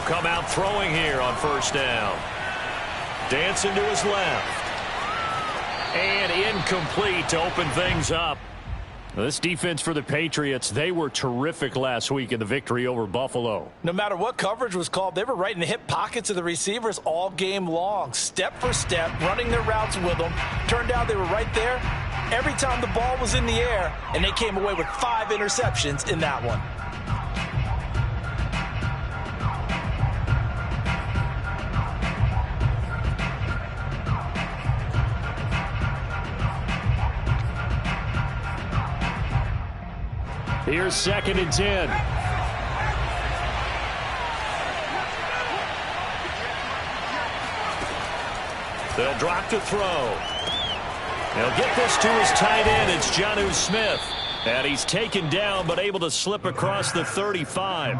He'll come out throwing here on first down. Dancing to his left. And incomplete to open things up. This defense for the Patriots, they were terrific last week in the victory over Buffalo. No matter what coverage was called, they were right in the hip pockets of the receivers all game long. Step for step, running their routes with them. Turned out they were right there every time the ball was in the air, and they came away with 5 interceptions in that one. Here's 2nd and 10. They'll drop to throw. He'll get this to his tight end. It's Jonnu Smith. And he's taken down but able to slip across the 35.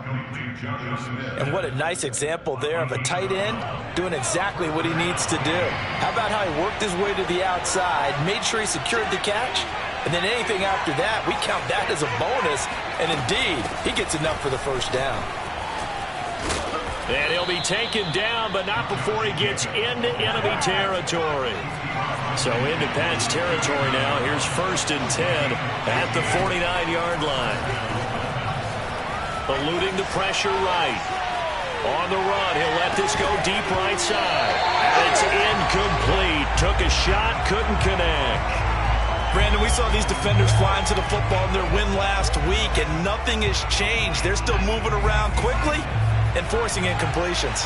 And what a nice example there of a tight end doing exactly what he needs to do. How about how he worked his way to the outside, made sure he secured the catch, and then anything after that, we count that as a bonus. And indeed, he gets enough for the first down. And he'll be taken down, but not before he gets into enemy territory. So into Pats territory now. Here's 1st and 10 at the 49-yard line. Eluding the pressure right. On the run, he'll let this go deep right side. And it's incomplete. Took a shot, couldn't connect. Brandon, we saw these defenders flying to the football in their win last week, and nothing has changed. They're still moving around quickly and forcing incompletions.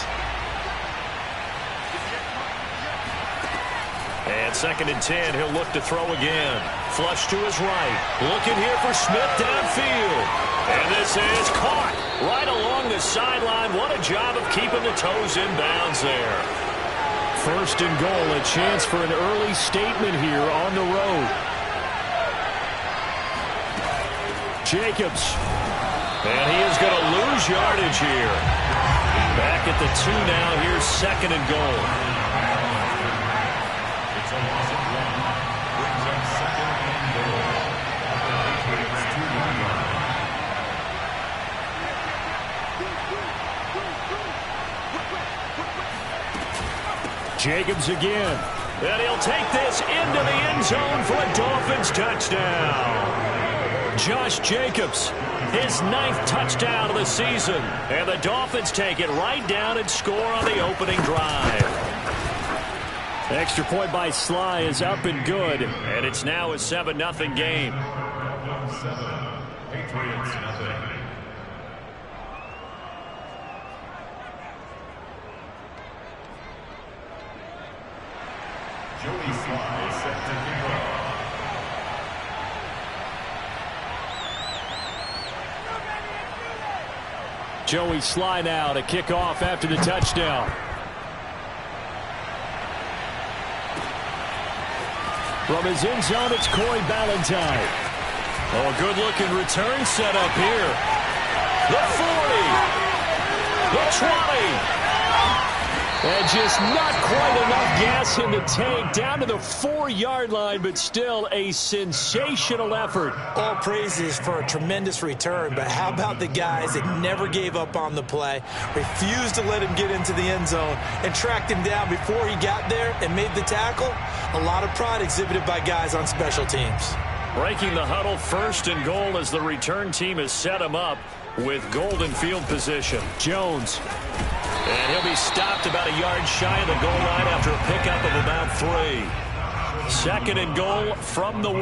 And 2nd and 10, he'll look to throw again. Flush to his right. Looking here for Smith downfield. And this is caught right along the sideline. What a job of keeping the toes in bounds there. 1st and goal, a chance for an early statement here on the road. Jacobs. And he is going to lose yardage here. Back at the 2 now. Here's 2nd and goal. It's a loss of 1. Brings up 2nd and goal. Patriots 2-1. Jacobs again. And he'll take this into the end zone for a Dolphins touchdown. Josh Jacobs, his 9th touchdown of the season. And the Dolphins take it right down and score on the opening drive. Extra point by Sly is up and good. And it's now a 7-0 game. 7. Patriots 0. Joey Sly is set to kick off. Joey Sly now to kick off after the touchdown. From his end zone, it's Corey Ballantyne. Oh, a good-looking return set up here. The 40. The 20. And just not quite enough gas in the tank. Down to the 4-yard line, but still a sensational effort. All praises for a tremendous return, but how about the guys that never gave up on the play, refused to let him get into the end zone, and tracked him down before he got there and made the tackle? A lot of pride exhibited by guys on special teams. Breaking the huddle, 1st and goal as the return team has set him up with golden field position. Jones. And he'll be stopped about a yard shy of the goal line after a pickup of about 3. 2nd and goal from the 1.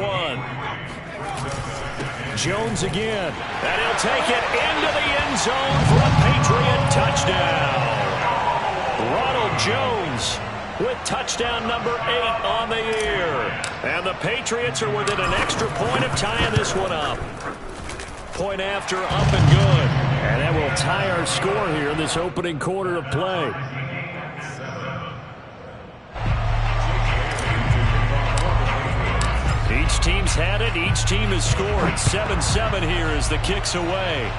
Jones again. And he'll take it into the end zone for a Patriot touchdown. Ronald Jones with touchdown number 8 on the year. And the Patriots are within an extra point of tying this one up. Point after, up and good. And that will tie our score here in this opening quarter of play. Each team's had it. Each team has scored. 7-7 here as the kick's away.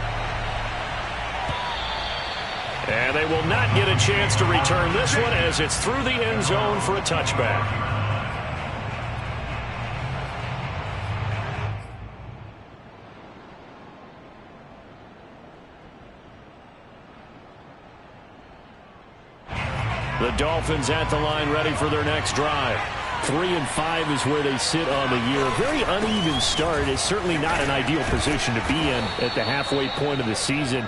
And they will not get a chance to return this one as it's through the end zone for a touchback. The Dolphins at the line ready for their next drive. 3-5 is where they sit on the year. Very uneven start. It's certainly not an ideal position to be in at the halfway point of the season.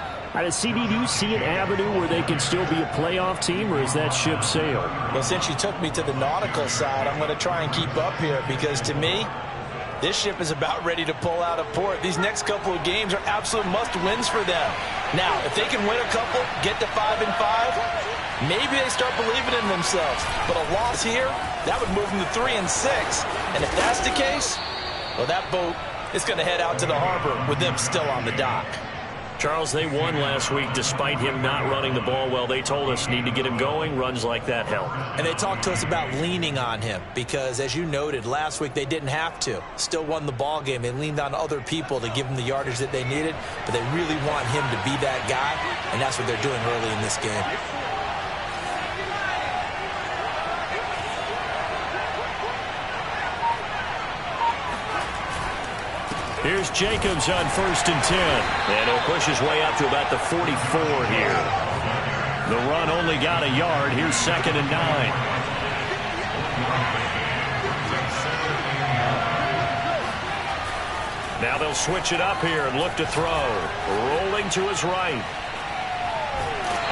CD, do you see an avenue where they can still be a playoff team, or is that ship sailed? Well, since you took me to the nautical side, I'm going to try and keep up here because, to me, this ship is about ready to pull out of port. These next couple of games are absolute must-wins for them. Now, if they can win a couple, get to 5-5, maybe they start believing in themselves. But a loss here, that would move them to 3-6. And if that's the case, well, that boat is going to head out to the harbor with them still on the dock. Charles, they won last week despite him not running the ball well. They told us need to get him going. Runs like that help. And they talked to us about leaning on him because, as you noted, last week they didn't have to. Still won the ball game. They leaned on other people to give them the yardage that they needed, but they really want him to be that guy, and that's what they're doing early in this game. Here's Jacobs on 1st and 10. And he'll push his way up to about the 44 here. The run only got a yard. Here's 2nd and 9. Now they'll switch it up here and look to throw. Rolling to his right.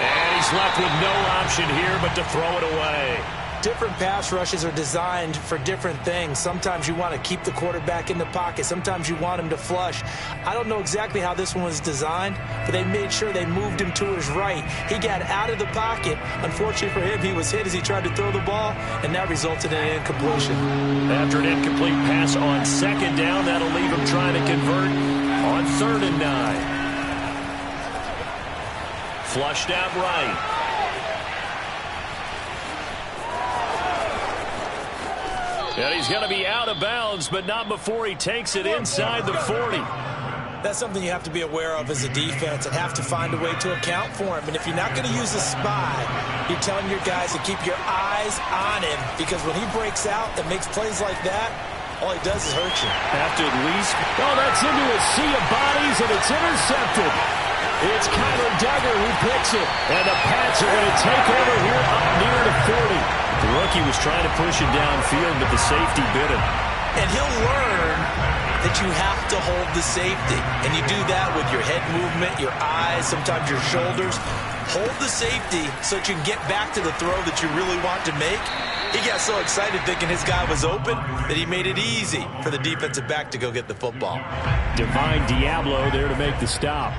And he's left with no option here but to throw it away. Different pass rushes are designed for different things. Sometimes you want to keep the quarterback in the pocket. Sometimes you want him to flush. I don't know exactly how this one was designed, but they made sure they moved him to his right. He got out of the pocket. Unfortunately for him, he was hit as he tried to throw the ball, and that resulted in an incompletion. After an incomplete pass on 2nd down, that'll leave him trying to convert on 3rd and 9. Flushed out right. And he's going to be out of bounds, but not before he takes it inside the 40. That's something you have to be aware of as a defense and have to find a way to account for him. And if you're not going to use a spy, you're telling your guys to keep your eyes on him, because when he breaks out and makes plays like that, all he does is hurt you. Have to at least... Oh, that's into a sea of bodies, and it's intercepted. It's Kyler Duggar who picks it. And the Pats are going to take over here up near the 40. The rookie was trying to push it downfield, but the safety bit him. And he'll learn that you have to hold the safety. And you do that with your head movement, your eyes, sometimes your shoulders. Hold the safety so that you can get back to the throw that you really want to make. He got so excited thinking his guy was open that he made it easy for the defensive back to go get the football. Divine Diablo there to make the stop.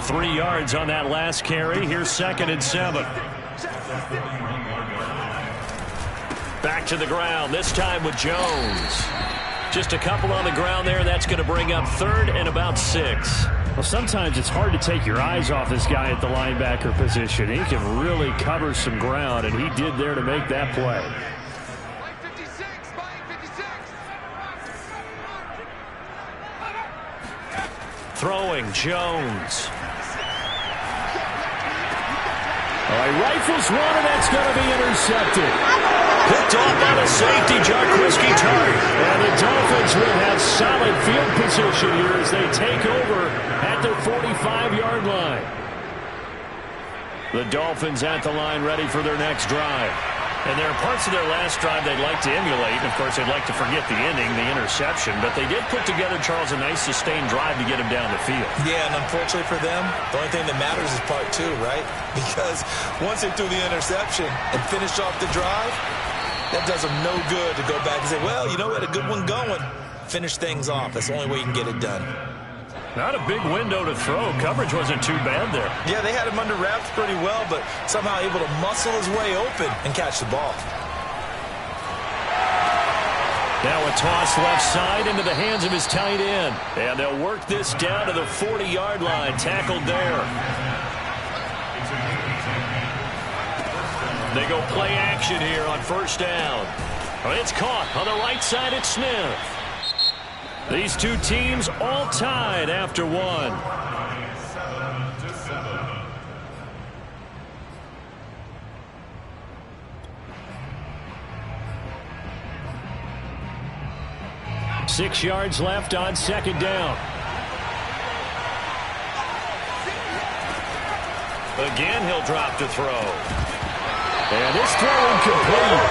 3 yards on that last carry. Here's 2nd and 7. Back to the ground, this time with Jones. Just a couple on the ground there, and that's going to bring up 3rd and about 6. Well, sometimes it's hard to take your eyes off this guy at the linebacker position. He can really cover some ground, and he did there to make that play. Throwing, Jones. All right, rifles one, and that's going to be intercepted. Picked off by the safety, Jarquiski Tartt. And the Dolphins will have solid field position here as they take over at their 45-yard line. The Dolphins at the line ready for their next drive. And there are parts of their last drive they'd like to emulate. And, of course, they'd like to forget the ending, the interception. But they did put together, Charles, a nice sustained drive to get him down the field. Yeah, and unfortunately for them, the only thing that matters is part 2, right? Because once they threw the interception and finished off the drive, that does them no good to go back and say, well, you know, we had a good one going. Finish things off. That's the only way you can get it done. Not a big window to throw. Coverage wasn't too bad there. Yeah, they had him under wraps pretty well, but somehow able to muscle his way open and catch the ball. Now a toss left side into the hands of his tight end. And they'll work this down to the 40-yard line. Tackled there. They go play action here on 1st down. It's caught on the right side. It's Smith. These two teams all tied after 1. 6 yards left on 2nd down. Again, he'll drop to throw. And this throw incomplete.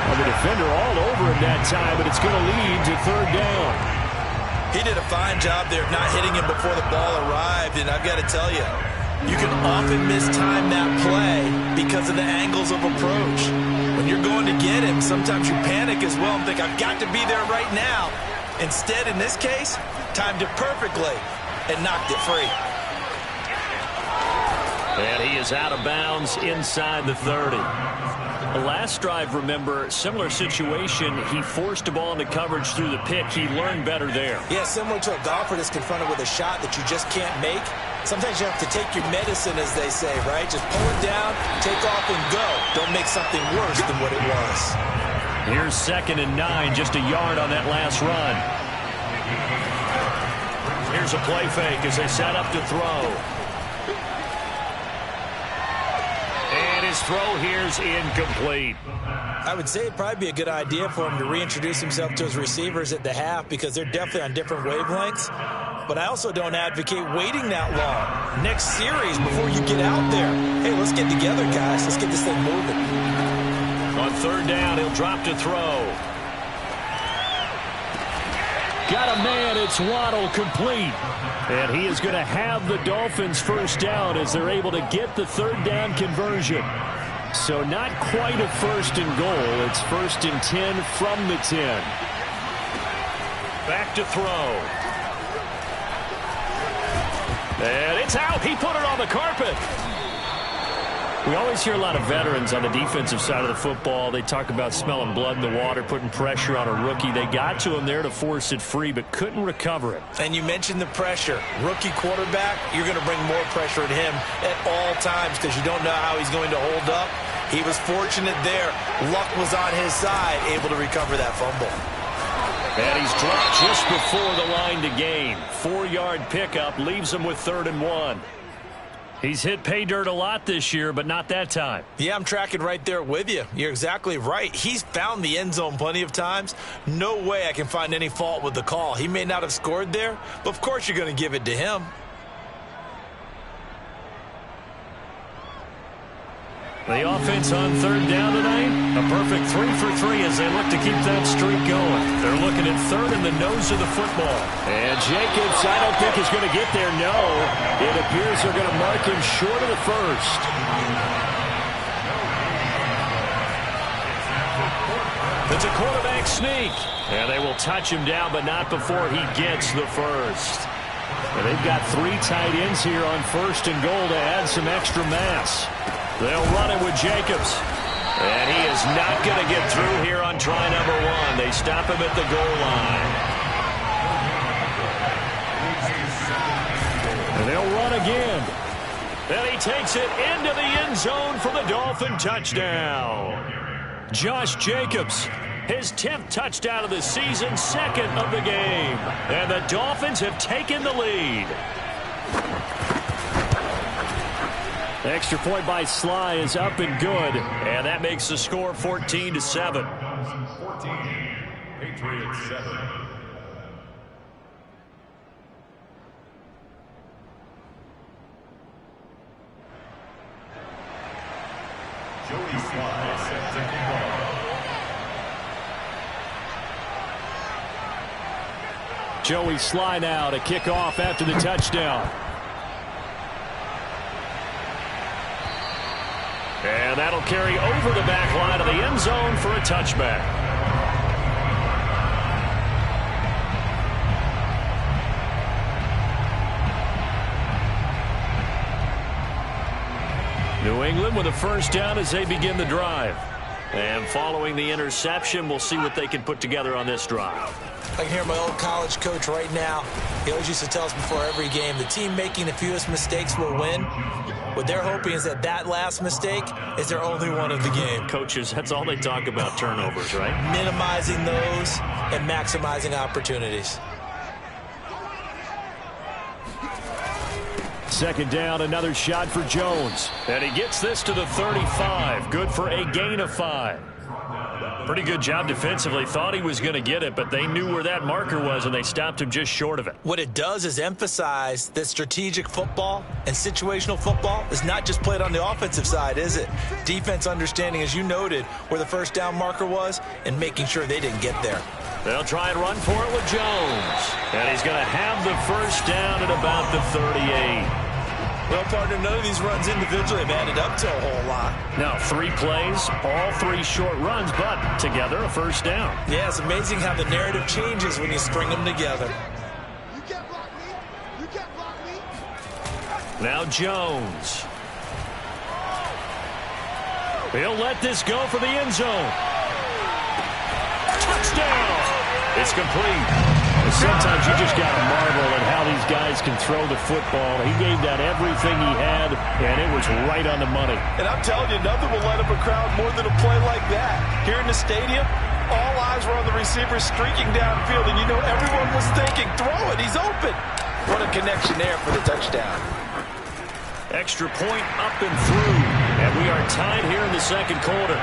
Well, the defender all over him that time, but it's going to lead to third down. He did a fine job there of not hitting him before the ball arrived, and I've got to tell you, you can often mistime that play because of the angles of approach. When you're going to get him, sometimes you panic as well and think, I've got to be there right now. Instead, in this case, timed it perfectly and knocked it free. And he is out of bounds inside the 30. The last drive, remember, similar situation. He forced the ball into coverage through the pick. He learned better there. Yeah, similar to a golfer that's confronted with a shot that you just can't make. Sometimes you have to take your medicine, as they say, right? Just pull it down, take off, and go. Don't make something worse than what it was. Here's 2nd and 9, just a yard on that last run. Here's a play fake as they set up to throw. And his throw here's incomplete. I would say it'd probably be a good idea for him to reintroduce himself to his receivers at the half because they're definitely on different wavelengths. But I also don't advocate waiting that long. Next series before you get out there. Hey, let's get together, guys. Let's get this thing moving. On third down, he'll drop to throw. Got a man, it's Waddle, complete. And he is going to have the Dolphins first down as they're able to get the third down conversion. So not quite a first and goal. It's 1st and 10 from the 10. Back to throw. And it's out. He put it on the carpet. We always hear a lot of veterans on the defensive side of the football. They talk about smelling blood in the water, putting pressure on a rookie. They got to him there to force it free, but couldn't recover it. And you mentioned the pressure. Rookie quarterback, you're going to bring more pressure at him at all times because you don't know how he's going to hold up. He was fortunate there. Luck was on his side, able to recover that fumble. And he's dropped just before the line to gain. 4-yard pickup leaves him with 3rd and 1. He's hit pay dirt a lot this year, but not that time. Yeah, I'm tracking right there with you. You're exactly right. He's found the end zone plenty of times. No way I can find any fault with the call. He may not have scored there, but of course you're going to give it to him. The offense on third down tonight, a perfect 3 for 3 as they look to keep that streak going. They're looking at third in the nose of the football. And Jacobs, I don't think is going to get there. No, it appears they're going to mark him short of the first. It's a quarterback sneak. And they will touch him down, but not before he gets the first. And they've got 3 tight ends here on 1st and goal to add some extra mass. They'll run it with Jacobs. And he is not going to get through here on try number 1. They stop him at the goal line. And they'll run again. And he takes it into the end zone for the Dolphin touchdown. Josh Jacobs, his 10th touchdown of the season, 2nd of the game. And the Dolphins have taken the lead. The extra point by Sly is up and good, and that makes the score 14-7. 14, Patriots 7. Joey Sly set to kick off. Joey Sly now to kick off after the touchdown. And that'll carry over the back line of the end zone for a touchback. New England with a first down as they begin the drive. And following the interception, we'll see what they can put together on this drive. I can hear my old college coach right now. He always used to tell us before every game, the team making the fewest mistakes will win. What they're hoping is that that last mistake is their only one of the game. Coaches, that's all they talk about, turnovers, right? Minimizing those and maximizing opportunities. 2nd down, another shot for Jones. And he gets this to the 35. Good for a gain of 5. Pretty good job defensively. Thought he was going to get it, but they knew where that marker was, and they stopped him just short of it. What it does is emphasize that strategic football and situational football is not just played on the offensive side, is it? Defense understanding, as you noted, where the first down marker was and making sure they didn't get there. They'll try and run for it with Jones. And he's going to have the first down at about the 38. Well, partner, none of these runs individually have added up to a whole lot. Now, 3 plays, all 3 short runs, but together a first down. Yeah, it's amazing how the narrative changes when you string them together. You can't block me. You can't block me. Now Jones. He'll let this go for the end zone. Touchdown! It's complete. Sometimes you just got to marvel at how these guys can throw the football. He gave that everything he had, and it was right on the money. And I'm telling you, nothing will light up a crowd more than a play like that. Here in the stadium, all eyes were on the receiver streaking downfield, and you know everyone was thinking, throw it, he's open. What a connection there for the touchdown. Extra point up and through, and we are tied here in the second quarter.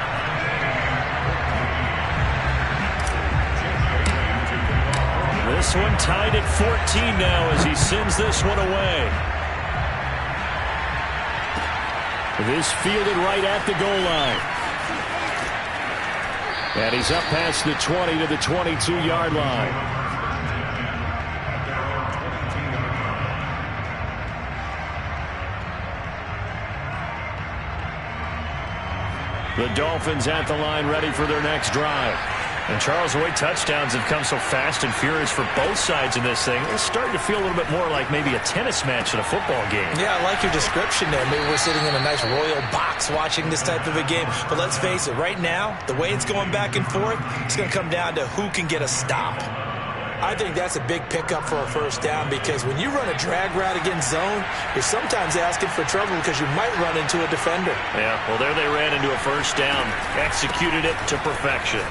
This one tied at 14 now as he sends this one away. This fielded right at the goal line. And he's up past the 20 to the 22-yard line. The Dolphins at the line ready for their next drive. And Charles, the way touchdowns have come so fast and furious for both sides in this thing, it's starting to feel a little bit more like maybe a tennis match in a football game. Yeah, I like your description there. Maybe we're sitting in a nice royal box watching this type of a game. But let's face it, right now, the way it's going back and forth, it's going to come down to who can get a stop. I think that's a big pickup for a first down because when you run a drag route against zone, you're sometimes asking for trouble because you might run into a defender. Yeah, well, there they ran into a first down, executed it to perfection.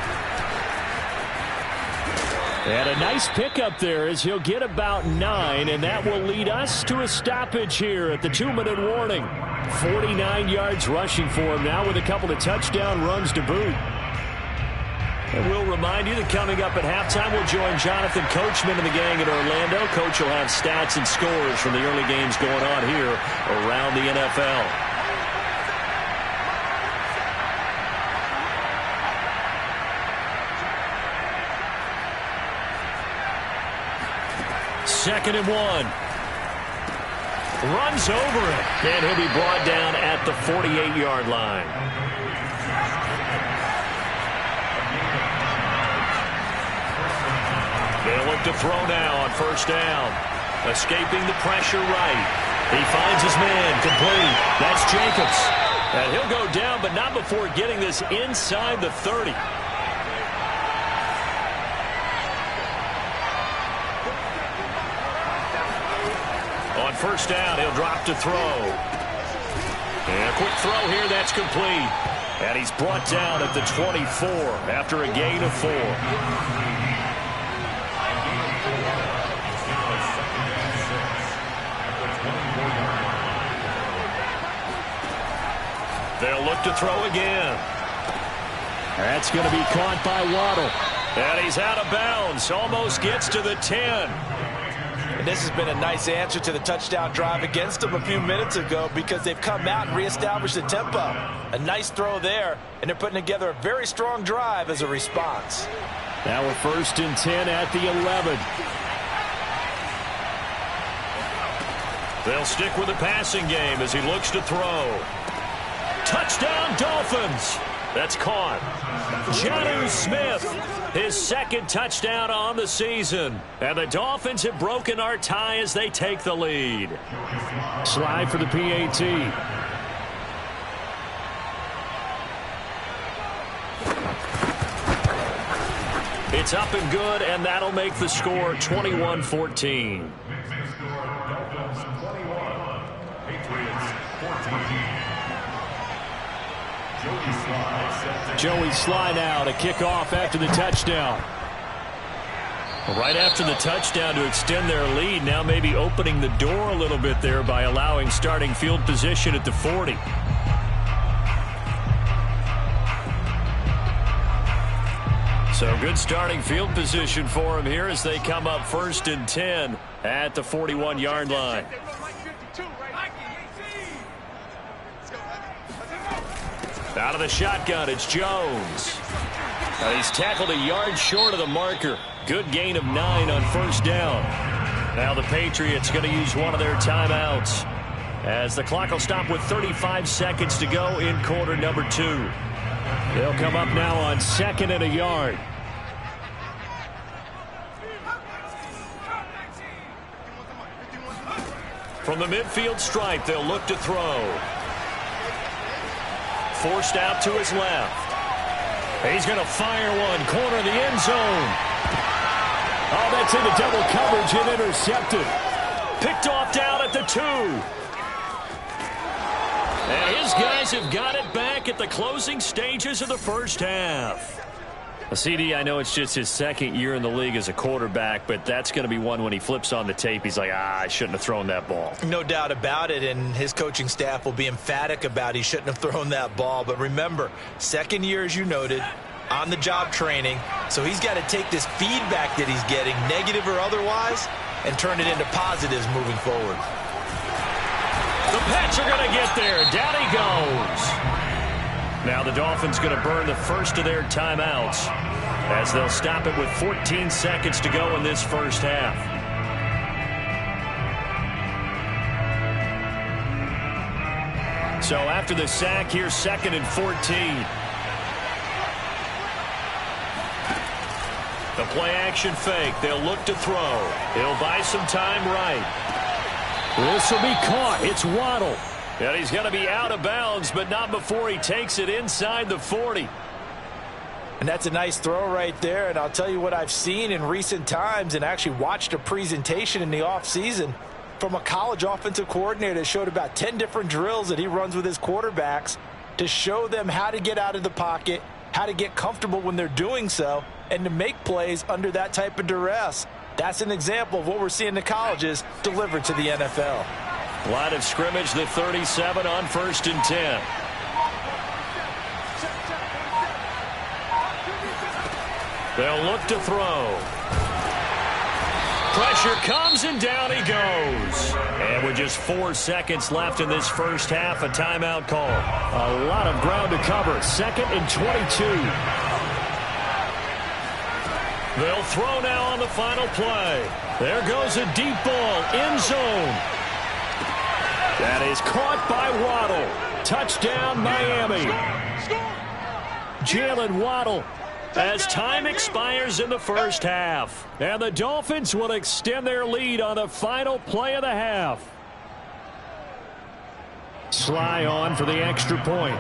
And a nice pickup there as he'll get about 9, and that will lead us to a stoppage here at the 2-minute warning. 49 yards rushing for him now with a couple of touchdown runs to boot. And we'll remind you that coming up at halftime, we'll join Jonathan Coachman and the gang in Orlando. Coach will have stats and scores from the early games going on here around the NFL. Second and 1. Runs over it. And he'll be brought down at the 48-yard line. They'll look to throw now on first down. Escaping the pressure right. He finds his man complete. That's Jacobs. And he'll go down, but not before getting this inside the 30. On first down, he'll drop to throw. And a quick throw here, that's complete. And he's brought down at the 24 after a gain of 4. They'll look to throw again. That's going to be caught by Waddle. And he's out of bounds. Almost gets to the 10. And this has been a nice answer to the touchdown drive against them a few minutes ago because they've come out and reestablished the tempo. A nice throw there, and they're putting together a very strong drive as a response. Now we're first and 10 at the 11. They'll stick with the passing game as he looks to throw. Touchdown, Dolphins! That's caught. Jonnu Smith, his second touchdown on the season. And the Dolphins have broken our tie as they take the lead. Slide for the PAT. It's up and good, and that'll make the score 21-14. Joey Sly now to kick off after the touchdown. Right after the touchdown to extend their lead, now maybe opening the door a little bit there by allowing starting field position at the 40. So good starting field position for him here as they come up 1st and 10 at the 41-yard line. Out of the shotgun, it's Jones. He's tackled a yard short of the marker. Good gain of 9 on 1st down. Now the Patriots going to use one of their timeouts as the clock will stop with 35 seconds to go in quarter number 2. They'll come up now on 2nd and a yard. From the midfield stripe, they'll look to throw. Forced out to his left. He's going to fire one. Corner of the end zone. Oh, that's into double coverage and intercepted. Picked off down at the 2. And his guys have got it back at the closing stages of the first half. CD, I know it's just his 2nd year in the league as a quarterback, but that's going to be one when he flips on the tape, he's like, I shouldn't have thrown that ball. No doubt about it, and his coaching staff will be emphatic about he shouldn't have thrown that ball. But remember, 2nd year, as you noted, on-the-job training, so he's got to take this feedback that he's getting, negative or otherwise, and turn it into positives moving forward. The Pats are going to get there. Down he goes. Now the Dolphins going to burn the first of their timeouts as they'll stop it with 14 seconds to go in this first half. So after the sack, here's 2nd and 14. The play-action fake. They'll look to throw. He'll buy some time right. This will be caught. It's Waddle. And he's going to be out of bounds, but not before he takes it inside the 40. And that's a nice throw right there. And I'll tell you what I've seen in recent times and actually watched a presentation in the offseason from a college offensive coordinator that showed about 10 different drills that he runs with his quarterbacks to show them how to get out of the pocket, how to get comfortable when they're doing so, and to make plays under that type of duress. That's an example of what we're seeing in the colleges delivered to the NFL. Line of scrimmage, the 37 on 1st and 10. They'll look to throw. Pressure comes and down he goes. And with just 4 seconds left in this first half, a timeout call. A lot of ground to cover. 2nd and 22. They'll throw now on the final play. There goes a deep ball, end zone. That is caught by Waddle. Touchdown, Miami. Jalen Waddle as time expires in the first half. And the Dolphins will extend their lead on the final play of the half. Sly on for the extra point.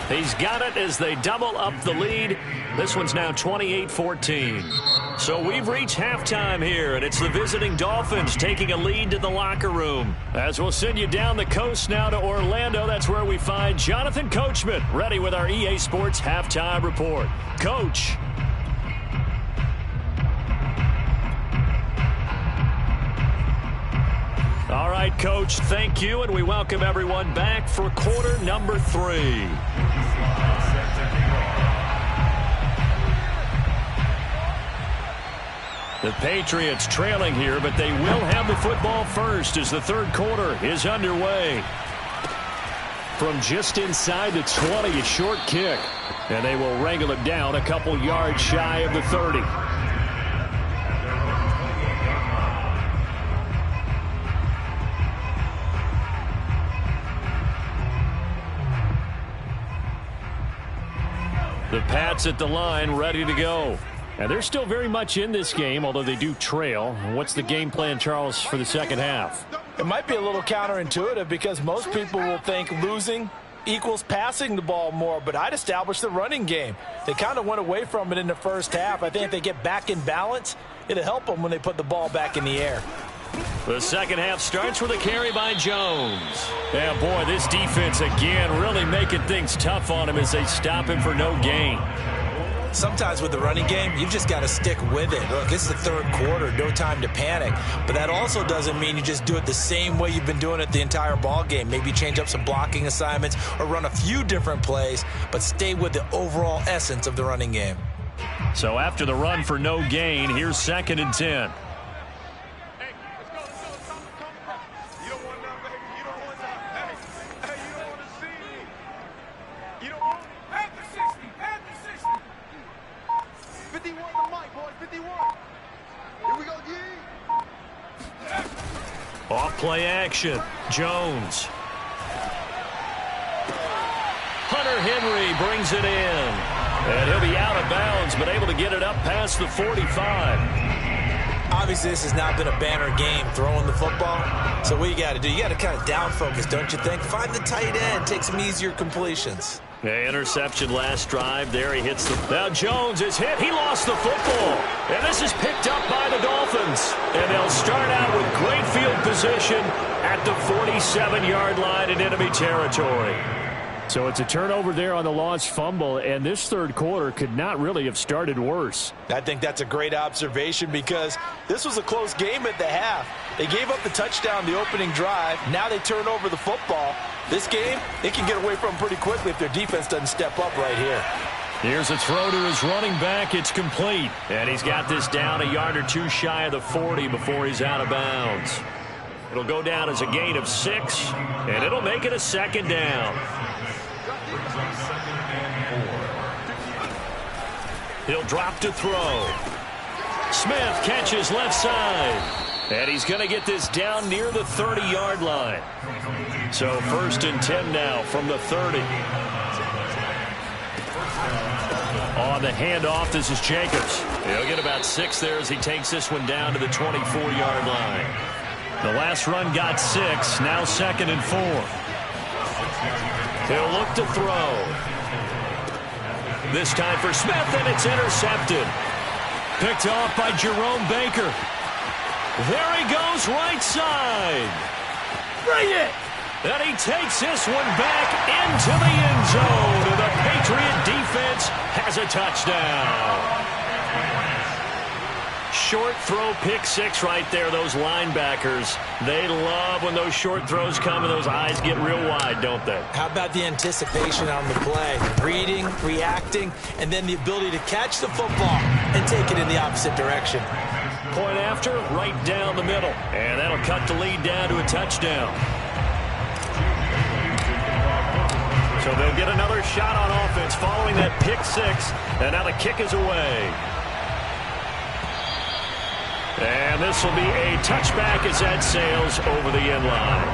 He's got it as they double up the lead. This one's now 28-14. So we've reached halftime here, and it's the visiting Dolphins taking a lead to the locker room. As we'll send you down the coast now to Orlando, that's where we find Jonathan Coachman, ready with our EA Sports Halftime Report. Coach. All right, Coach, thank you, and we welcome everyone back for quarter number 3. The Patriots trailing here, but they will have the football first as the third quarter is underway. From just inside the 20, a short kick, and they will wrangle it down a couple yards shy of the 30. The Pats at the line, ready to go. And they're still very much in this game, although they do trail. What's the game plan, Charles, for the second half? It might be a little counterintuitive because most people will think losing equals passing the ball more, but I'd establish the running game. They kind of went away from it in the first half. I think if they get back in balance, it'll help them when they put the ball back in the air. The second half starts with a carry by Jones. Yeah, boy, this defense again really making things tough on him as they stop him for no gain. Sometimes with the running game, you've just got to stick with it. Look, it's the third quarter, no time to panic. But that also doesn't mean you just do it the same way you've been doing it the entire ball game. Maybe change up some blocking assignments or run a few different plays, but stay with the overall essence of the running game. So after the run for no gain, here's 2nd and 10. Off play action. Jones. Hunter Henry brings it in. And he'll be out of bounds, but able to get it up past the 45. Obviously, this has not been a banner game throwing the football. So what you got to do, you got to kind of down focus, don't you think? Find the tight end, take some easier completions. The interception last drive. There he hits the... Now Jones is hit. He lost the football. And this is picked up by the Dolphins. And they'll start out with great field position at the 47-yard line in enemy territory. So it's a turnover there on the lost fumble, and this third quarter could not really have started worse. I think that's a great observation because this was a close game at the half. They gave up the touchdown the opening drive. Now they turn over the football. This game, they can get away from pretty quickly if their defense doesn't step up right here. Here's a throw to his running back. It's complete. And he's got this down a yard or two shy of the 40 before he's out of bounds. It'll go down as a gain of 6, and it'll make it a 2nd down. He'll drop to throw. Smith catches left side. And he's going to get this down near the 30-yard line. So 1st and 10 now from the 30. On the handoff, this is Jacobs. He'll get about 6 there as he takes this one down to the 24-yard line. The last run got 6, now 2nd and 4. He'll look to throw. This time for Smith, and it's intercepted. Picked off by Jerome Baker. There he goes, right side. Bring it! And he takes this one back into the end zone. And the Patriot defense has a touchdown. Short throw, pick 6 right there. Those linebackers, they love when those short throws come and those eyes get real wide, don't they? How about the anticipation on the play? Reading, reacting, and then the ability to catch the football and take it in the opposite direction. Point after, right down the middle. And that'll cut the lead down to a touchdown. So they'll get another shot on offense following that pick 6. And now the kick is away. And this will be a touchback as that sails over the end line.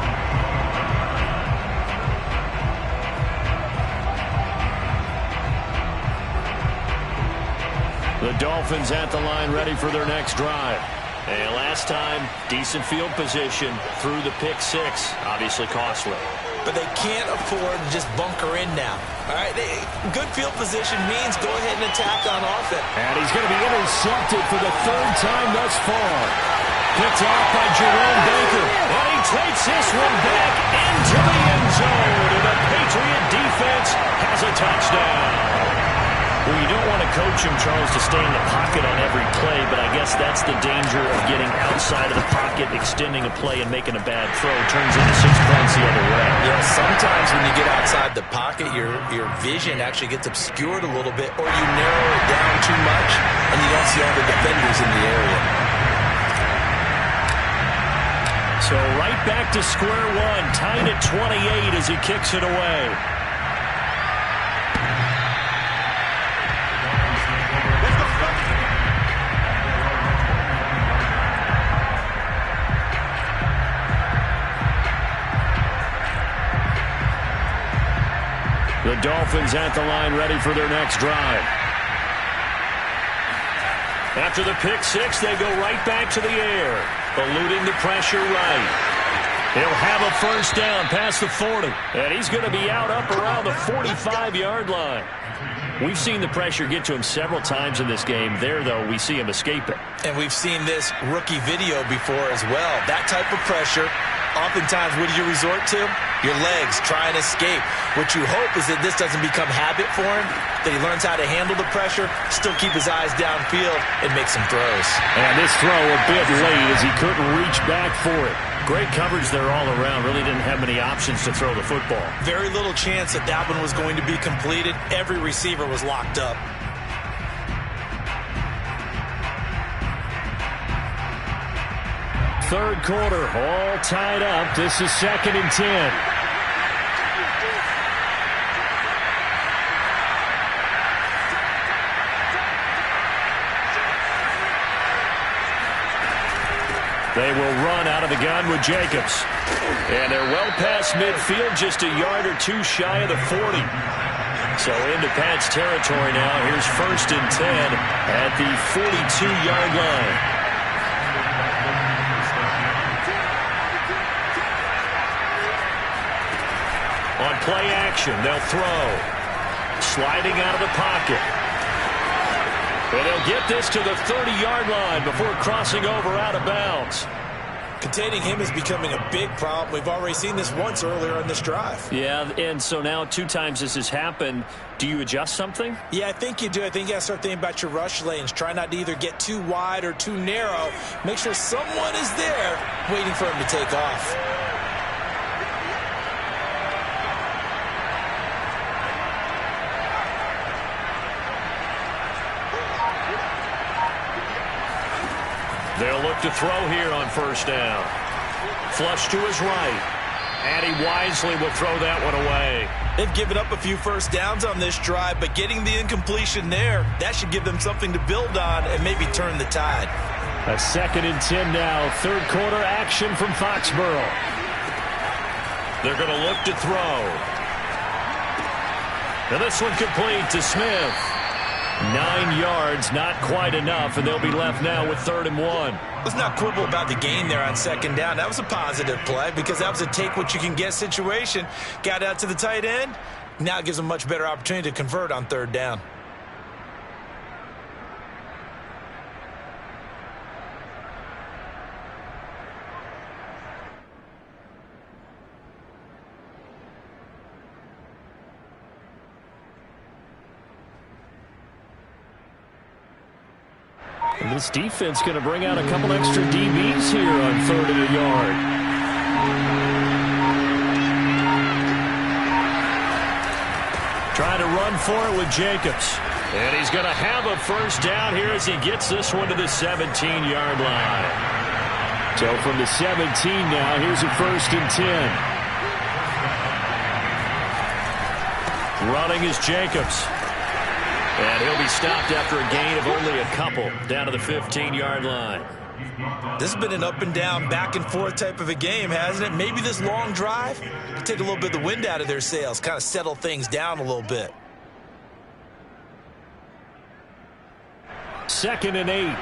The Dolphins at the line ready for their next drive. And last time, decent field position through the pick 6. Obviously costly. But they can't afford to just bunker in now. All right, good field position means go ahead and attack on offense. And he's going to be intercepted for the 3rd time thus far. Picked off by Jerome Baker. And he takes this one back into the end zone. And the Patriot defense has a touchdown. Well, you don't want to coach him, Charles, to stay in the pocket on every play, but I guess that's the danger of getting outside of the pocket, extending a play, and making a bad throw. Turns into 6 points the other way. Yeah, sometimes when you get outside the pocket, your vision actually gets obscured a little bit, or you narrow it down too much, and you don't see all the defenders in the area. So right back to square one, tied at 28 as he kicks it away. The Dolphins at the line ready for their next drive. After the pick 6, they go right back to the air, eluding the pressure right. He'll have a 1st down past the 40, and he's going to be out up around the 45-yard line. We've seen the pressure get to him several times in this game. There, though, we see him escape it. And we've seen this rookie video before as well. That type of pressure, Oftentimes, what do you resort to? Your legs, try and escape. What you hope is that this doesn't become habit for him, that he learns how to handle the pressure, still keep his eyes downfield, and make some throws. And this throw a bit late as he couldn't reach back for it. Great coverage there all around. Really didn't have many options to throw the football. Very little chance that that one was going to be completed. Every receiver was locked up. Third quarter, all tied up. This is 2nd and 10. They will run out of the gun with Jacobs. And they're well past midfield, just a yard or two shy of the 40. So into Pat's territory now. Here's 1st and 10 at the 42-yard line. On play action, they'll throw. Sliding out of the pocket. And they'll get this to the 30-yard line before crossing over out of bounds. Containing him is becoming a big problem. We've already seen this once earlier in this drive. Yeah, and so now 2 times this has happened. Do you adjust something? Yeah, I think you do. I think you got to start thinking about your rush lanes. Try not to either get too wide or too narrow. Make sure someone is there waiting for him to take off. They'll look to throw here on 1st down. Flush to his right. And he wisely will throw that one away. They've given up a few 1st downs on this drive, but getting the incompletion there, that should give them something to build on and maybe turn the tide. A 2nd and 10 now. 3rd quarter action from Foxborough. They're going to look to throw. Now this one complete to Smith. 9 yards, not quite enough, and they'll be left now with 3rd and 1. Let's not quibble about the gain there on 2nd down. That was a positive play because that was a take-what-you-can-get situation. Got out to the tight end. Now it gives them a much better opportunity to convert on 3rd down. And this defense going to bring out a couple extra DBs here on 3rd and a yard. Trying to run for it with Jacobs. And he's going to have a 1st down here as he gets this one to the 17-yard line. So from the 17 now, here's a 1st and 10. Running is Jacobs. And he'll be stopped after a gain of only a couple down to the 15-yard line. This has been an up-and-down, back-and-forth type of a game, hasn't it? Maybe this long drive could take a little bit of the wind out of their sails, kind of settle things down a little bit. 2nd and 8.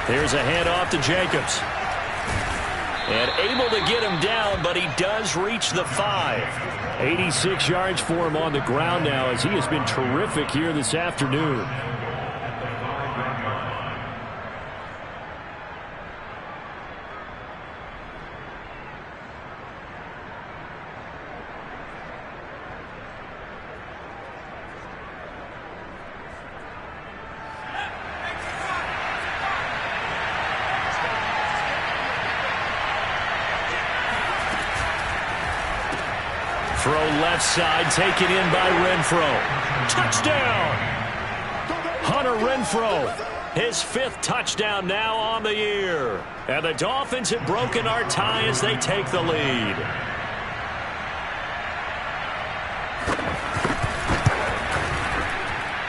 Here's a handoff to Jacobs. And able to get him down, but he does reach the 5. 86 yards for him on the ground now as he has been terrific here this afternoon. Throw left side, taken in by Renfro. Touchdown! Hunter Renfro, his 5th touchdown now on the year. And the Dolphins have broken our tie as they take the lead.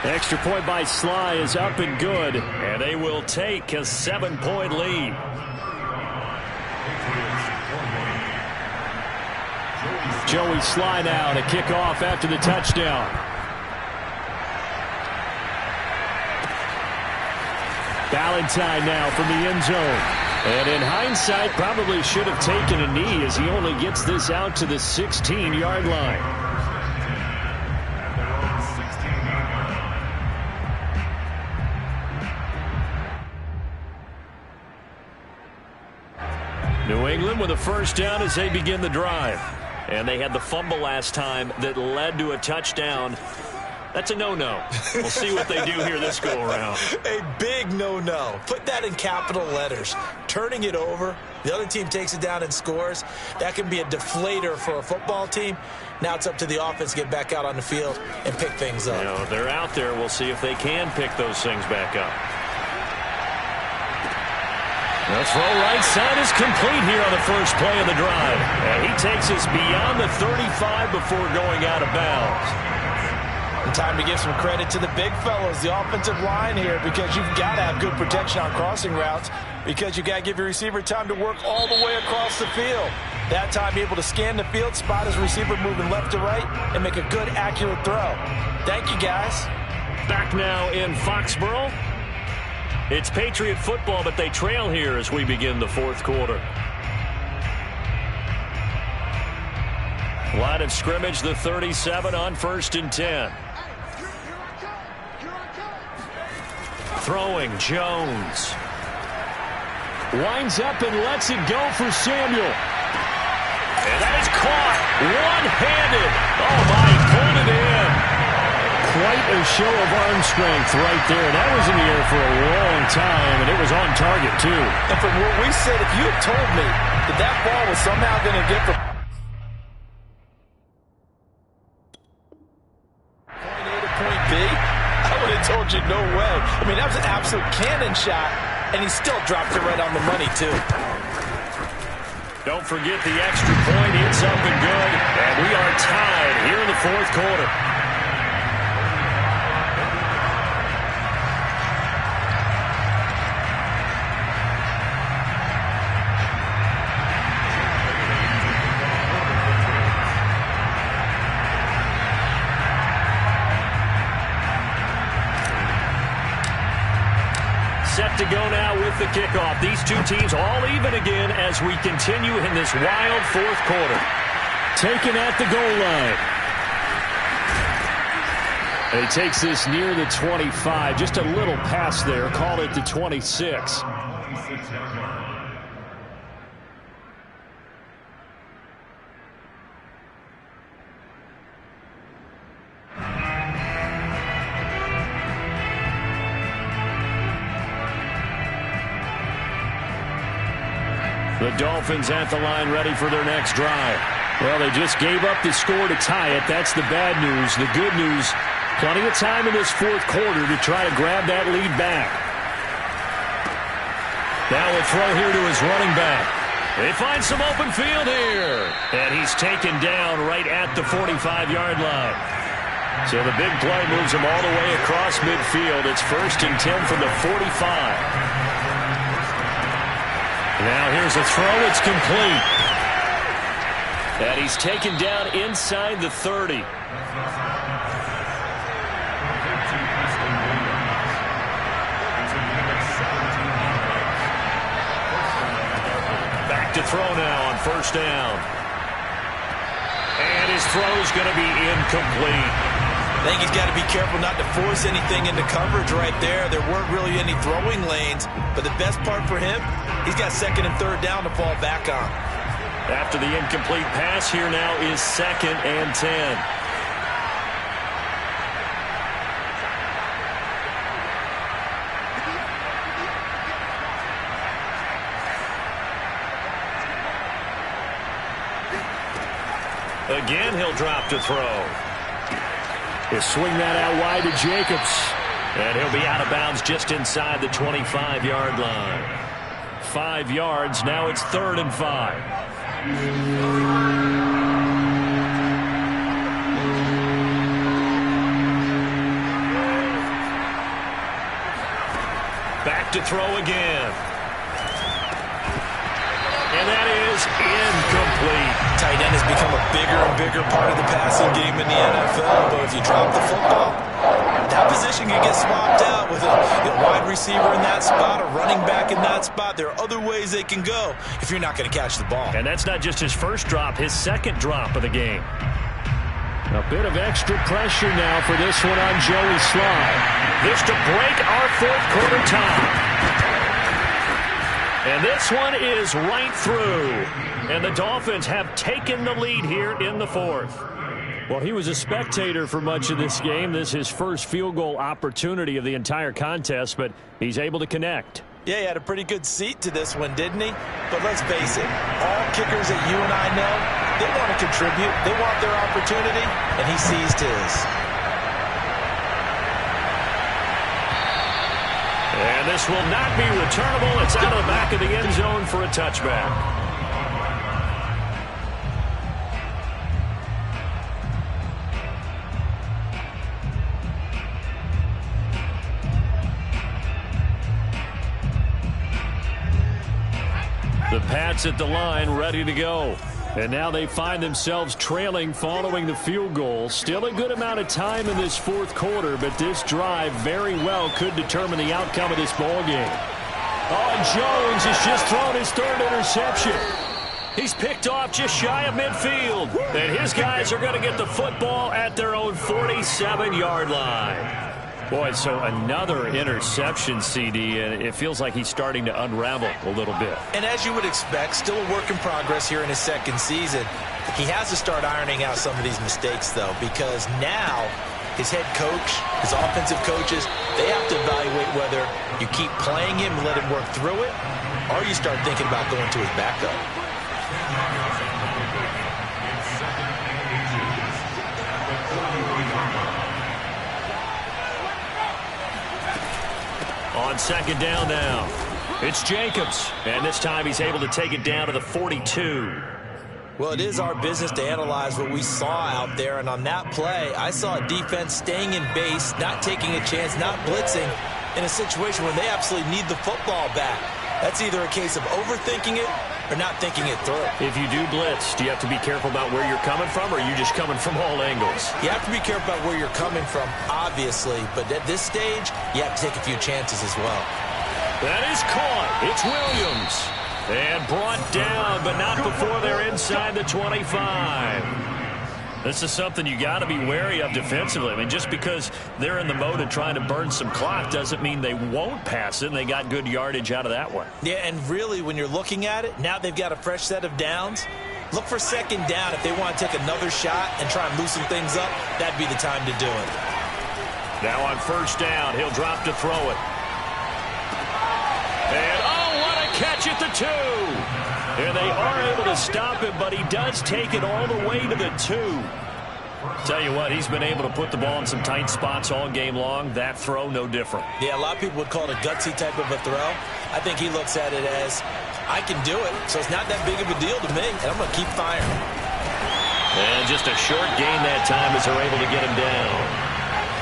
Extra point by Sly is up and good. And they will take a 7-point lead. Joey Sly now to kick off after the touchdown. Valentine now from the end zone. And in hindsight, probably should have taken a knee as he only gets this out to the 16-yard line. New England with a first down as they begin the drive. And they had the fumble last time that led to a touchdown. That's a no-no. We'll see what they do here this go-around. A big no-no. Put that in capital letters. Turning it over, the other team takes it down and scores. That can be a deflator for a football team. Now it's up to the offense to get back out on the field and pick things up. You know, they're out there. We'll see if they can pick those things back up. The throw right side is complete here on the first play of the drive. And he takes us beyond the 35 before going out of bounds. And time to give some credit to the big fellows, the offensive line here, because you've got to have good protection on crossing routes, because you've got to give your receiver time to work all the way across the field. That time, be able to scan the field, spot his receiver moving left to right, and make a good, accurate throw. Thank you, guys. Back now in Foxborough. It's Patriot football, but they trail here as we begin the fourth quarter. Line of scrimmage, the 37 on 1st and 10. Throwing, Jones. Winds up and lets it go for Samuel. And that is caught. One-handed. Oh, my, pulled it in. Quite a show of arm strength right there. That was in the air for a long time, and it was on target, too. And from where we said, if you had told me that that ball was somehow going to get from point A to point B, I would have told you no way. I mean, that was an absolute cannon shot, and he still dropped it right on the money, too. Don't forget the extra point. It's up and good, and we are tied here in the fourth quarter. Set to go now with the kickoff. These two teams all even again as we continue in this wild fourth quarter. Taken at the goal line. And he takes this near the 25. Just a little pass there. Call it the 26. The Dolphins at the line ready for their next drive. Well, they just gave up the score to tie it. That's the bad news. The good news, plenty of time in this fourth quarter to try to grab that lead back. Now a throw here to his running back. They find some open field here. And he's taken down right at the 45-yard line. So the big play moves him all the way across midfield. It's 1st and 10 from the 45. Now here's a throw. It's complete. And he's taken down inside the 30. Back to throw now on 1st down. And his throw's going to be incomplete. I think he's got to be careful not to force anything into coverage right there. There weren't really any throwing lanes, but the best part for him, he's got 2nd and 3rd down to fall back on. After the incomplete pass, here now is 2nd and 10. Again, he'll drop to throw. He'll swing that out wide to Jacobs. And he'll be out of bounds just inside the 25-yard line. 5 yards. Now it's 3rd and 5. Back to throw again. And that is incomplete. Tight end has become a bigger and bigger part of the passing game in the NFL, but if you drop the football, That position can get swapped out with a wide receiver in that spot, a running back in that spot. There are other ways they can go if you're not going to catch the ball. And that's not just his first drop, his second drop of the game. A bit of extra pressure now for this one on Joey Slye. This to break our fourth quarter tie. And this one is right through. And the Dolphins have taken the lead here in the fourth. Well, he was a spectator for much of this game. This is his first field goal opportunity of the entire contest, but he's able to connect. Yeah, he had a pretty good seat to this one, didn't he? But let's face it, all kickers that you and I know, they want to contribute. They want their opportunity, and he seized his. And this will not be returnable. It's out of the back of the end zone for a touchback. The Pats at the line, ready to go. And now they find themselves trailing following the field goal. Still a good amount of time in this fourth quarter, but this drive very well could determine the outcome of this ball game. Oh, and Jones has just thrown his third interception. He's picked off just shy of midfield. And his guys are going to get the football at their own 47-yard line. Boy, so another interception, CD, and it feels like he's starting to unravel a little bit. And as you would expect, still a work in progress here in his second season. He has to start ironing out some of these mistakes, though, because now his head coach, his offensive coaches, they have to evaluate whether you keep playing him and let him work through it, or you start thinking about going to his backup. On second down now, it's Jacobs. And this time he's able to take it down to the 42. Well, it is our business to analyze what we saw out there. And on that play, I saw a defense staying in base, not taking a chance, not blitzing in a situation where they absolutely need the football back. That's either a case of overthinking it or not thinking it through. If you do blitz, do you have to be careful about where you're coming from, or are you just coming from all angles? You have to be careful about where you're coming from, obviously, but at this stage, you have to take a few chances as well. That is caught. It's Williams. And brought down, but not before they're inside the 25. This is something you got to be wary of defensively. I mean, just because they're in the mode of trying to burn some clock doesn't mean they won't pass it, and they got good yardage out of that one. Yeah, and really, when you're looking at it, now they've got a fresh set of downs. Look for second down. If they want to take another shot and try and loosen things up, that'd be the time to do it. Now on first down, he'll drop to throw it. And, oh, what a catch at the 2. And they are able to stop him, but he does take it all the way to the 2. Tell you what, he's been able to put the ball in some tight spots all game long. That throw, no different. Yeah, a lot of people would call it a gutsy type of a throw. I think he looks at it as, I can do it, so it's not that big of a deal to me, and I'm going to keep firing. And just a short gain that time as they're able to get him down.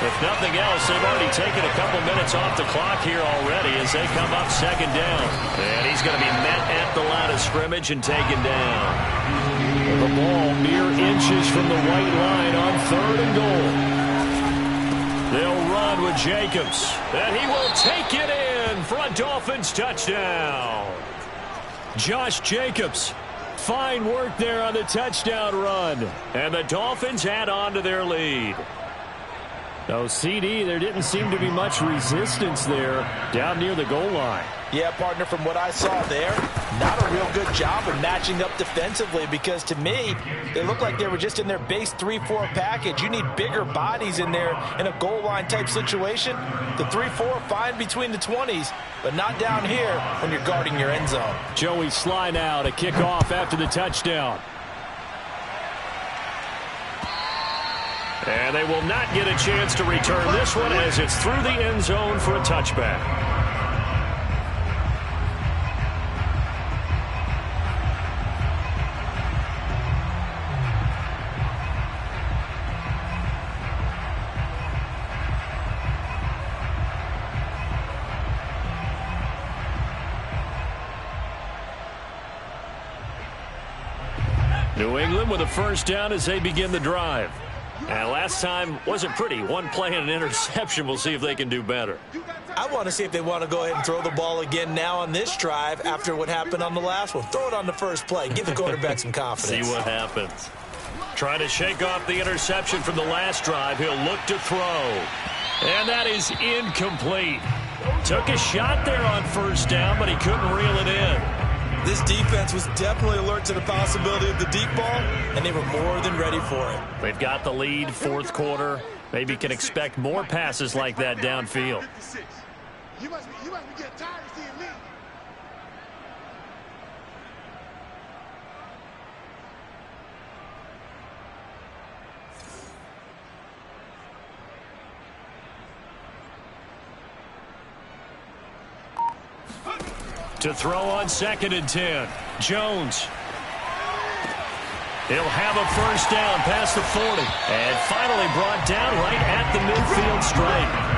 If nothing else, they've already taken a couple minutes off the clock here already as they come up second down. And he's going to be met at the line of scrimmage and taken down. The ball mere inches from the white line on third and goal. They'll run with Jacobs. And he will take it in for a Dolphins touchdown. Josh Jacobs. Fine work there on the touchdown run. And the Dolphins add on to their lead. No, CD, there didn't seem to be much resistance there down near the goal line. Yeah, partner, from what I saw there, not a real good job of matching up defensively because to me, they looked like they were just in their base 3-4 package. You need bigger bodies in there in a goal line type situation. The 3-4 fine between the 20s, but not down here when you're guarding your end zone. Joey Slye now to kick off after the touchdown. And they will not get a chance to return this one as it's through the end zone for a touchback. New England with a first down as they begin the drive. And last time wasn't pretty. One play and an interception. We'll see if they can do better. I want to see if they want to go ahead and throw the ball again now on this drive after what happened on the last one. Throw it on the first play. Give the quarterback some confidence. See what happens. Trying to shake off the interception from the last drive. He'll look to throw. And that is incomplete. Took a shot there on first down, but he couldn't reel it in. This defense was definitely alert to the possibility of the deep ball, and they were more than ready for it. They've got the lead, fourth quarter. Maybe can expect more passes like that downfield. You must be getting tired of seeing me. To throw on 2nd and 10. Jones. He'll have a first down past the 40. And finally brought down right at the midfield stripe.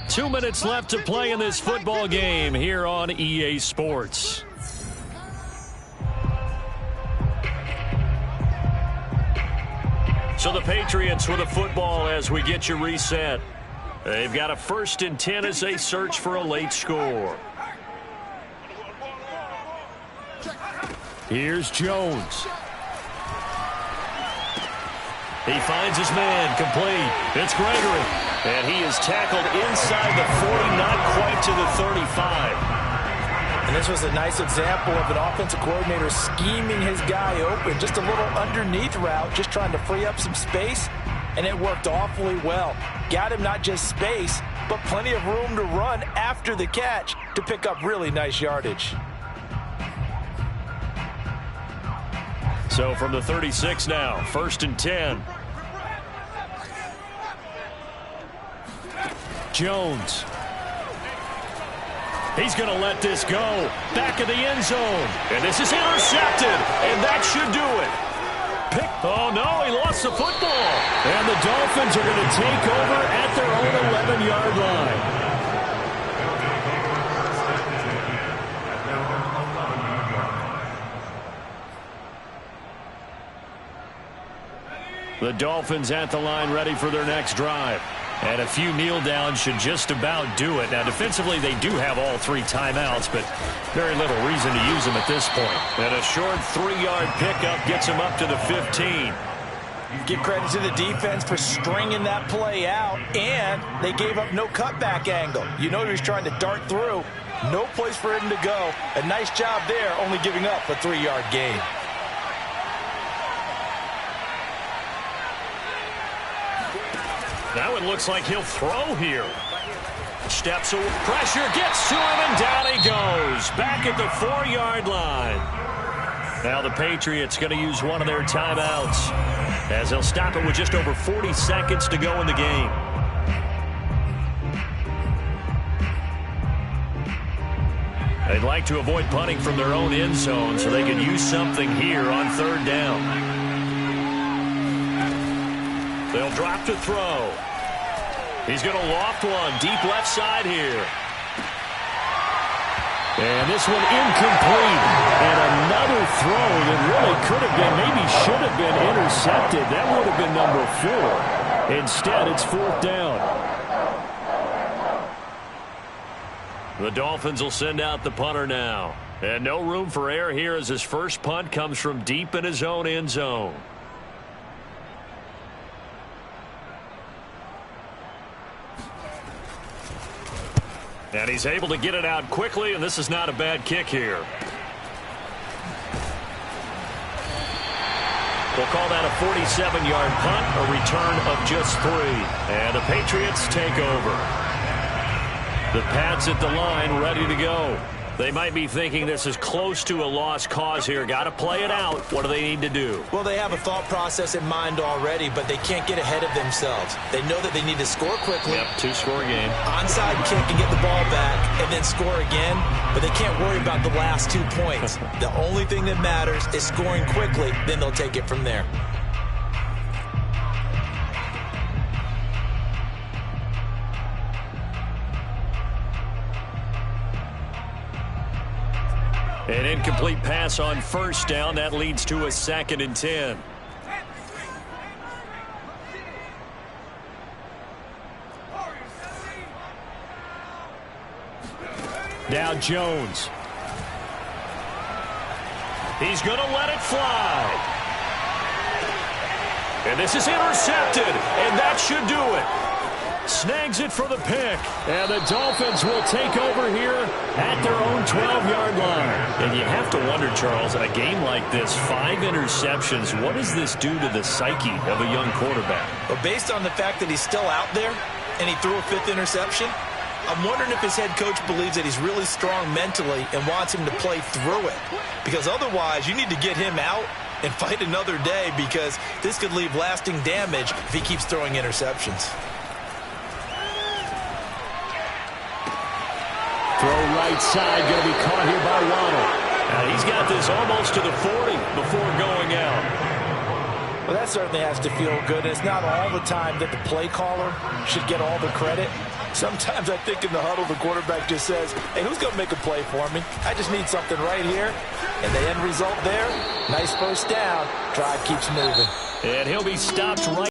2 minutes left to play in this football game here on EA Sports. So the Patriots with a football as we get you reset. They've got a 1st and 10 as they search for a late score. Here's Jones. He finds his man, complete. It's Gregory. And he is tackled inside the 40, not quite to the 35. And this was a nice example of an offensive coordinator scheming his guy open. Just a little underneath route, just trying to free up some space, and it worked awfully well. Got him not just space, but plenty of room to run after the catch to pick up really nice yardage. So from the 36 now, 1st and 10. Jones. He's going to let this go. Back of the end zone. And this is intercepted. And that should do it. Oh, no, he lost the football. And the Dolphins are going to take over at their own 11-yard line. The Dolphins at the line ready for their next drive. And a few kneel downs should just about do it. Now, defensively, they do have all 3 timeouts, but very little reason to use them at this point. And a short 3-yard pickup gets them up to the 15. Give credit to the defense for stringing that play out, and they gave up no cutback angle. You know he was trying to dart through. No place for him to go. A nice job there, only giving up a 3-yard gain. Now it looks like he'll throw here. Steps away, pressure gets to him, and down he goes. Back at the 4-yard line. Now the Patriots going to use one of their timeouts as they'll stop it with just over 40 seconds to go in the game. They'd like to avoid punting from their own end zone so they could use something here on 3rd down. They'll drop to throw. He's going to loft one deep left side here. And this one incomplete. And another throw that really could have been, maybe should have been intercepted. That would have been number 4. Instead, it's 4th down. The Dolphins will send out the punter now. And no room for error here as his first punt comes from deep in his own end zone. And he's able to get it out quickly, and this is not a bad kick here. We'll call that a 47-yard punt, a return of just 3. And the Patriots take over. The Pats at the line ready to go. They might be thinking this is close to a lost cause here. Got to play it out. What do they need to do? Well, they have a thought process in mind already, but they can't get ahead of themselves. They know that they need to score quickly. Yep, two-score game. Onside kick and get the ball back and then score again, but they can't worry about the last 2 points. The only thing that matters is scoring quickly, then they'll take it from there. An incomplete pass on first down. That leads to a 2nd and 10. Now Jones. He's going to let it fly. And this is intercepted, and that should do it. Snags it for the pick. And the Dolphins will take over here at their own 12-yard line. And you have to wonder, Charles, in a game like this, 5 interceptions, what does this do to the psyche of a young quarterback? Well, based on the fact that he's still out there and he threw a 5th interception, I'm wondering if his head coach believes that he's really strong mentally and wants him to play through it. Because otherwise, you need to get him out and fight another day, because this could leave lasting damage if he keeps throwing interceptions. Throw right side, going to be caught here by Waddle. Now he's got this almost to the 40 before going out. Well, that certainly has to feel good. It's not all the time that the play caller should get all the credit. Sometimes I think in the huddle, the quarterback just says, hey, who's going to make a play for me? I just need something right here. And the end result there, nice first down. Drive keeps moving. And he'll be stopped right